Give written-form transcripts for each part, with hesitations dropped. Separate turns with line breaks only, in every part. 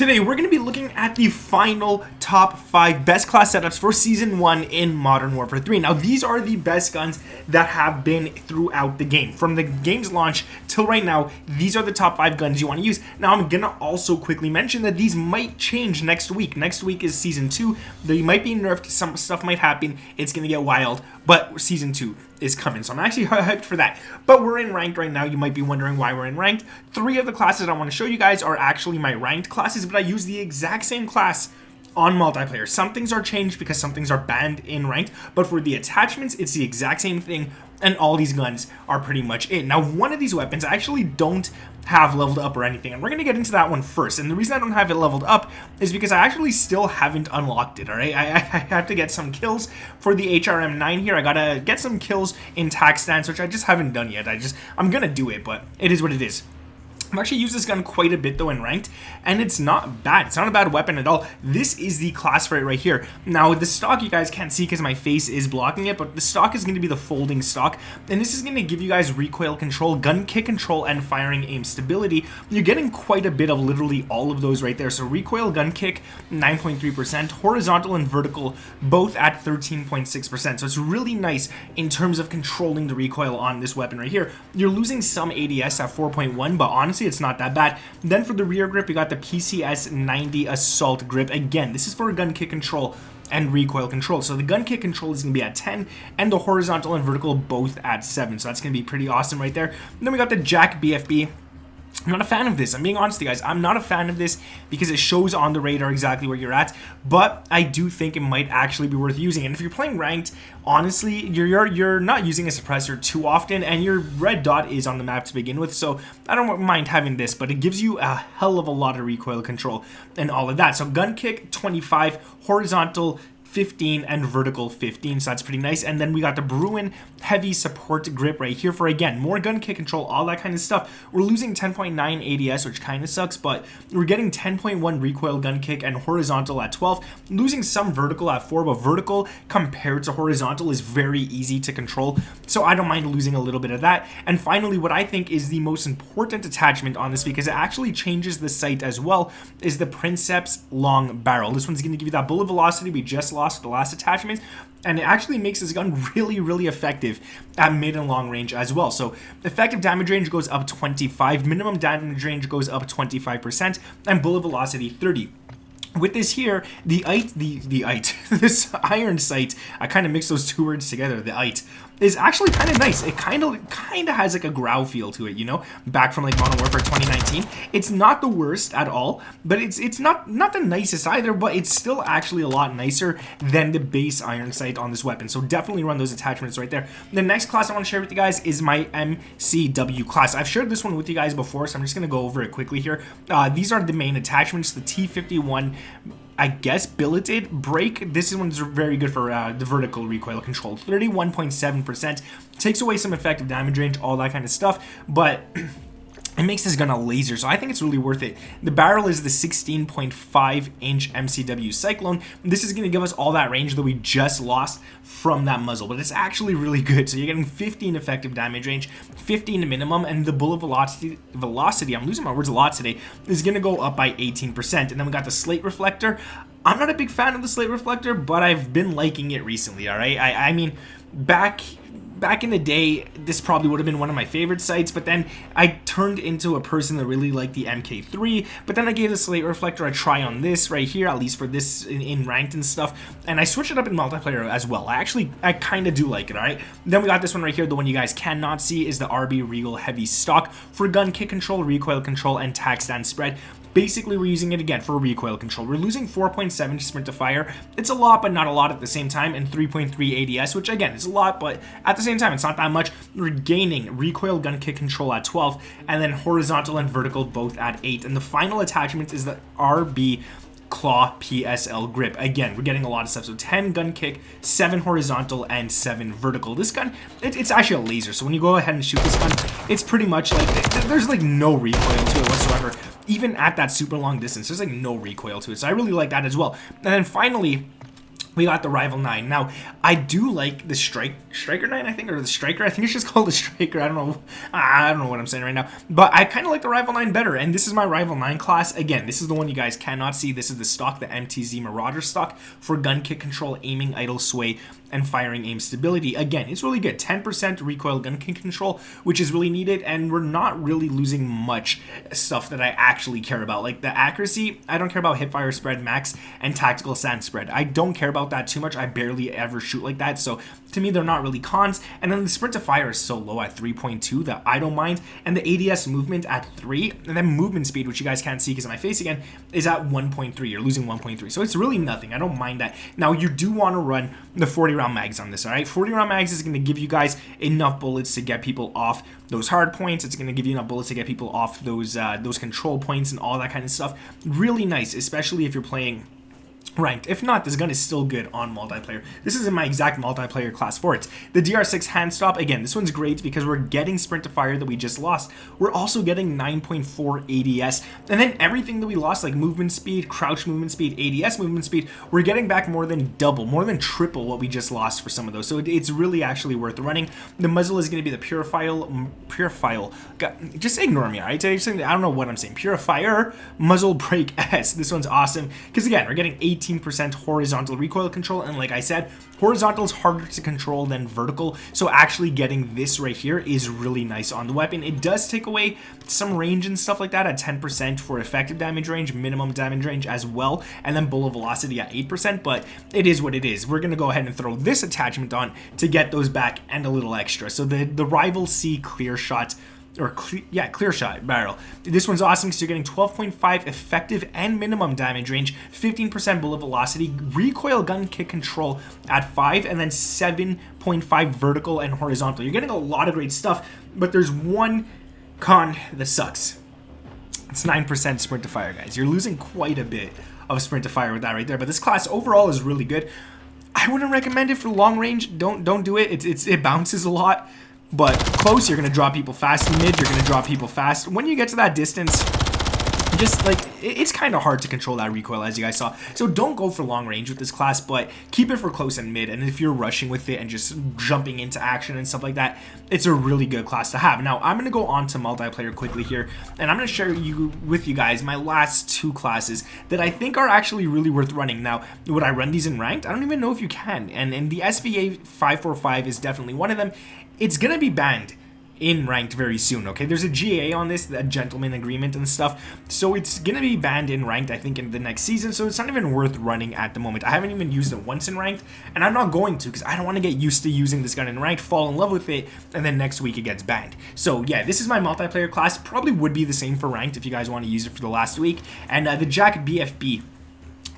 Today, we're going to be looking at the final top 5 best class setups for Season 1 in Modern Warfare 3. Now, these are the best guns that have been throughout the game. From the game's launch till right now, these are the top 5 guns you want to use. Now, I'm going to also quickly mention that these might change next week. Next week is Season 2. They might be nerfed. Some stuff might happen. It's going to get wild. But Season 2 is coming, so I'm actually hyped for that. But we're in ranked right now. You might be wondering why we're in ranked. 3 of the classes I want to show you guys are actually my ranked classes, but I use the exact same class on multiplayer. Some things are changed because some things are banned in ranked, but for the attachments, it's the exact same thing, and all these guns are pretty much it. Now, one of these weapons I actually don't have leveled up or anything, and we're going to get into that one first. And the reason I don't have it leveled up is because I actually still haven't unlocked it, alright? I have to get some kills for the HRM9 here. I gotta get some kills in tac stance, which I just haven't done yet. I'm gonna do it, but it is what it is. I've actually used this gun quite a bit though in ranked, and it's not bad. It's not a bad weapon at all. This is the class for it right here. Now, the stock you guys can't see because my face is blocking it, but the stock is going to be the folding stock, and this is going to give you guys recoil control, gun kick control, and firing aim stability. You're getting quite a bit of literally all of those right there. So recoil, gun kick, 9.3%, horizontal and vertical, both at 13.6%. So it's really nice in terms of controlling the recoil on this weapon right here. You're losing some ADS at 4.1, but honestly, it's not that bad. Then for the rear grip, you got the PCS 90 assault grip. Again, this is for gun kick control and recoil control. So the gun kick control is going to be at 10, and the horizontal and vertical both at 7. So that's going to be pretty awesome right there. And then we got the Jack BFB. I'm not a fan of this. I'm being honest with you guys. I'm not a fan of this because it shows on the radar exactly where you're at, but I do think it might actually be worth using. And if you're playing ranked, honestly, you're not using a suppressor too often, and your red dot is on the map to begin with, so I don't mind having this, but it gives you a hell of a lot of recoil control and all of that. So gun kick 25, horizontal 15, and vertical 15, so that's pretty nice. And then we got the Bruin heavy support grip right here for, again, more gun kick control, all that kind of stuff. We're losing 10.9 ADS, which kind of sucks, but we're getting 10.1 recoil gun kick and horizontal at 12, losing some vertical at 4, but vertical compared to horizontal is very easy to control, so I don't mind losing a little bit of that. And finally, what I think is the most important attachment on this, because it actually changes the sight as well, is the Princeps long barrel. This one's going to give you that bullet velocity we just lost the last attachment, and it actually makes this gun really effective at mid and long range as well. So effective damage range goes up 25, minimum damage range goes up 25%, and bullet velocity 30. With this here, this iron sight, I kind of mix those two words together, the IT, is actually kind of nice. It kind of has like a growl feel to it, you know, back from like Modern Warfare 2019. It's not the worst at all, but it's not the nicest either, but it's still actually a lot nicer than the base iron sight on this weapon. So definitely run those attachments right there. The next class I want to share with you guys is my MCW class. I've shared this one with you guys before, so I'm just going to go over it quickly here. These are the main attachments, the T51, I guess, billeted brake. This one's very good for the vertical recoil control. 31.7%. Takes away some effective damage range, all that kind of stuff, but it makes this gun a laser, so I think it's really worth it. The barrel is the 16.5-inch MCW Cyclone. This is going to give us all that range that we just lost from that muzzle, but it's actually really good. So you're getting 15 effective damage range, 15 minimum, and the bullet velocity, I'm losing my words a lot today, is going to go up by 18%. And then we got the slate reflector. I'm not a big fan of the slate reflector, but I've been liking it recently, all right? I mean, back in the day, this probably would have been one of my favorite sights, but then I turned into a person that really liked the MK3, but then I gave the slate reflector a try on this right here, at least for this in ranked and stuff, and I switched it up in multiplayer as well. I kind of do like it, alright? Then we got this one right here, the one you guys cannot see is the RECOIL heavy stock for gun kick control, recoil control, and tac stance spread. Basically, we're using it again for recoil control. We're losing 4.7 sprint to fire. It's a lot, but not a lot at the same time, and 3.3 ADS, which again is a lot, but at the same time, it's not that much. We're gaining recoil gun kick control at 12, and then horizontal and vertical both at 8. And the final attachment is the RB Claw PSL grip. Again, we're getting a lot of stuff. So 10 gun kick, 7 horizontal, and 7 vertical. This gun, it's actually a laser. So when you go ahead and shoot this gun, it's pretty much like, there's like no recoil to it whatsoever. Even at that super long distance, there's like no recoil to it. So I really like that as well. And then finally, we got the Rival 9. Now, I do like the Striker 9, I think, or the Striker. I think it's just called the Striker. I don't know what I'm saying right now. But I kind of like the Rival 9 better, and this is my Rival 9 class. Again, this is the one you guys cannot see. This is the stock, the MTZ Marauder stock for gun kick control, aiming, idle sway, and firing aim stability. Again, it's really good. 10% recoil gun kick control, which is really needed, and we're not really losing much stuff that I actually care about. Like the accuracy, I don't care about hipfire spread max and tactical sand spread. I don't care about that too much. I barely ever shoot like that, so to me they're not really cons. And then the sprint to fire is so low at 3.2 that I don't mind, and the ADS movement at 3, and then movement speed, which you guys can't see because of my face again, is at 1.3. You're losing 1.3, so it's really nothing. I don't mind that. Now you do want to run the 40 round mags on this, all right? 40 round mags is going to give you guys enough bullets to get people off those hard points. It's going to give you enough bullets to get people off those control points and all that kind of stuff. Really nice, especially if you're playing ranked. If not, this gun is still good on multiplayer. This is in my exact multiplayer class for it. The DR6 hand stop, again, this one's great because we're getting sprint to fire that we just lost. We're also getting 9.4 ADS, and then everything that we lost, like movement speed, crouch movement speed, ADS movement speed, we're getting back more than double, more than triple what we just lost for some of those. So it's really actually worth running. The muzzle is going to be the Purifier, just ignore me, all right? I don't know what I'm saying. Purifier muzzle brake S. This one's awesome because again, we're getting 18% horizontal recoil control, and like I said, horizontal is harder to control than vertical, so actually getting this right here is really nice on the weapon. It does take away some range and stuff like that at 10% for effective damage range, minimum damage range as well, and then bullet velocity at 8%, but it is what it is. We're going to go ahead and throw this attachment on to get those back and a little extra. So the Rival C clear shot, or clear shot barrel. This one's awesome because you're getting 12.5 effective and minimum damage range, 15% bullet velocity, recoil gun kick control at 5, and then 7.5 vertical and horizontal. You're getting a lot of great stuff, but there's one con that sucks. It's 9% sprint to fire, guys. You're losing quite a bit of sprint to fire with that right there, but this class overall is really good. I wouldn't recommend it for long range. Don't do it. It bounces a lot. But close, you're going to draw people fast. Mid, you're going to draw people fast. When you get to that distance, just like, it's kind of hard to control that recoil, as you guys saw. So don't go for long range with this class, but keep it for close and mid. And if you're rushing with it and just jumping into action and stuff like that, it's a really good class to have. Now, I'm going to go on to multiplayer quickly here, and I'm going to share with you guys my last two classes that I think are actually really worth running. Now, would I run these in ranked? I don't even know if you can. And the SVA 545 is definitely one of them. It's going to be banned in ranked very soon, okay? There's a GA on this, a gentleman agreement and stuff, so it's gonna be banned in ranked, I think, in the next season, so it's not even worth running at the moment. I haven't even used it once in ranked, and I'm not going to, because I don't want to get used to using this gun in ranked, fall in love with it, and then next week it gets banned. So yeah, this is my multiplayer class. Probably would be the same for ranked if you guys want to use it for the last week. And the Jack BFB,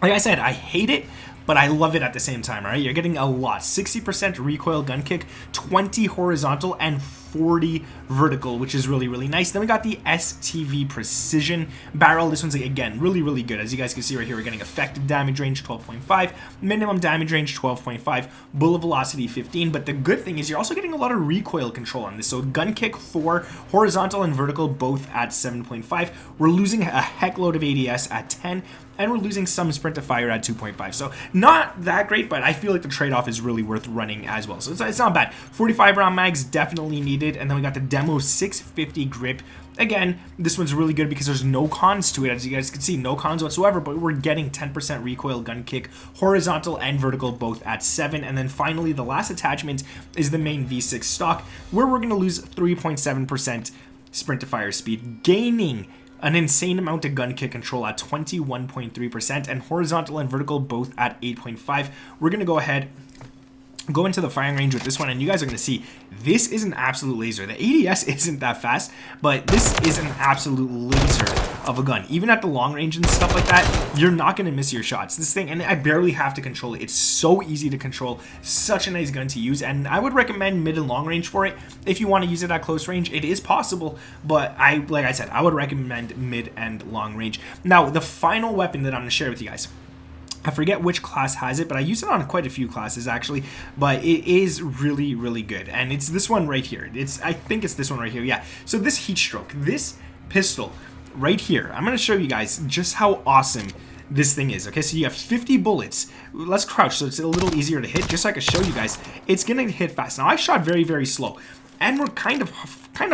like I said, I hate it, but I love it at the same time, all right? You're getting a lot. 60% recoil gun kick, 20 horizontal, and 40 vertical, which is really, really nice. Then we got the STV Precision Barrel. This one's, again, really, really good. As you guys can see right here, we're getting effective damage range 12.5, minimum damage range 12.5, bullet velocity 15. But the good thing is you're also getting a lot of recoil control on this. So gun kick 4, horizontal and vertical both at 7.5. We're losing a heck load of ADS at 10, and we're losing some sprint to fire at 2.5. So not that great, but I feel like the trade-off is really worth running as well. So it's not bad. 45 round mags definitely needed. And then we got the Demo 650 grip. Again, this one's really good because there's no cons to it. As you guys can see, no cons whatsoever, but we're getting 10% recoil gun kick, horizontal and vertical both at 7. And then finally, the last attachment is the main V6 stock, where we're going to lose 3.7% sprint to fire speed, gaining an insane amount of gun kick control at 21.3%, and horizontal and vertical both at 8.5. We're going to go ahead, go into the firing range with this one, and you guys are going to see this is an absolute laser. The ADS isn't that fast, but this is an absolute laser of a gun. Even at the long range and stuff like that, you're not going to miss your shots. This thing, and I barely have to control it. It's so easy to control. Such a nice gun to use, and I would recommend mid and long range for it. If you want to use it at close range, it is possible, but like I said, I would recommend mid and long range. Now, the final weapon that I'm going to share with you guys, I forget which class has it, but I use it on quite a few classes actually, but it is really, really good. And it's this one right here. I think it's this one right here. Yeah. So this heat stroke, this pistol right here, I'm going to show you guys just how awesome this thing is. Okay, so you have 50 bullets. Let's crouch so it's a little easier to hit, just so I can show you guys. It's gonna hit fast. Now I shot very, very slow, and we're kind of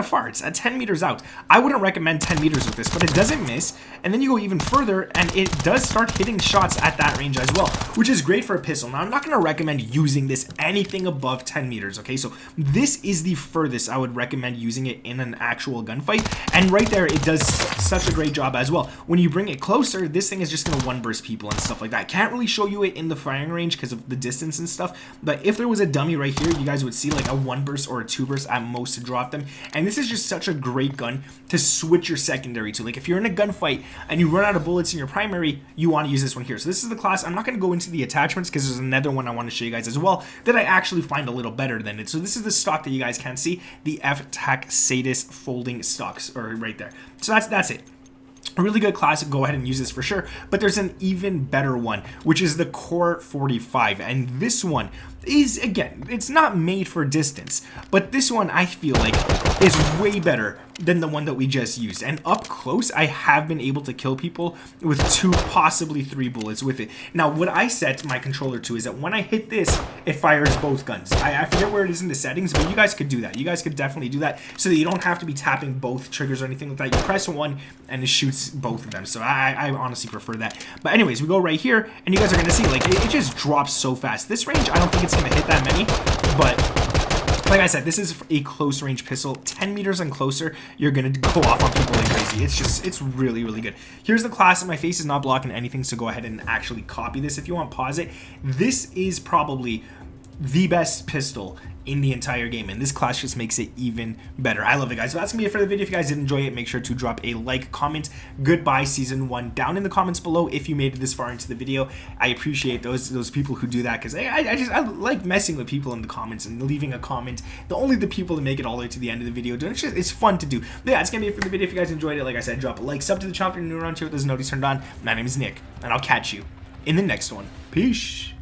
far. It's at 10 meters out. I wouldn't recommend 10 meters with this, but it doesn't miss. And then you go even further, and it does start hitting shots at that range as well, which is great for a pistol. Now, I'm not going to recommend using this anything above 10 meters, okay? So this is the furthest I would recommend using it in an actual gunfight. And right there, it does such a great job as well. When you bring it closer, this thing is just going to one-burst people and stuff like that. I can't really show you it in the firing range because of the distance and stuff, but if there was a dummy right here, you guys would see like a one-burst or a two-burst at most to drop them. And this is just such a great gun to switch your secondary to. Like if you're in a gunfight and you run out of bullets in your primary, you want to use this one here. So this is the class. I'm not going to go into the attachments because there's another one I want to show you guys as well that I actually find a little better than it. So this is the stock that you guys can't see, the F-Tac Sadis folding stocks, or right there. So that's it. A really good class, go ahead and use this for sure. But there's an even better one, which is the Core 45. And this one is, again, it's not made for distance, but this one I feel like is way better than the one that we just used. And up close, I have been able to kill people with 2, possibly 3 bullets with it. Now, what I set my controller to is that when I hit this, it fires both guns. I forget where it is in the settings, but you guys could do that. You guys could definitely do that so that you don't have to be tapping both triggers or anything like that. You press one and it shoots both of them. So I honestly prefer that. But anyways, we go right here and you guys are going to see, like, it just drops so fast. This range, I don't think it's going to hit that many, but like I said, this is a close range pistol. 10 meters and closer, you're gonna go off on people like crazy. It's really, really good. Here's the class, and my face is not blocking anything, so go ahead and actually copy this. If you want, pause it. This is probably the best pistol in the entire game, and this class just makes it even better. I love it, guys. So that's gonna be it for the video. If you guys did enjoy it, make sure to drop a like, comment, goodbye season 1 down in the comments below if you made it this far into the video. I appreciate those people who do that, because I like messing with people in the comments and leaving a comment. Only the people that make it all the way to the end of the video do it. It's fun to do. But yeah, that's gonna be it for the video. If you guys enjoyed it, like I said, drop a like, sub to the channel if you're new around here with those notifications turned on. My name is Nick, and I'll catch you in the next one. Peace.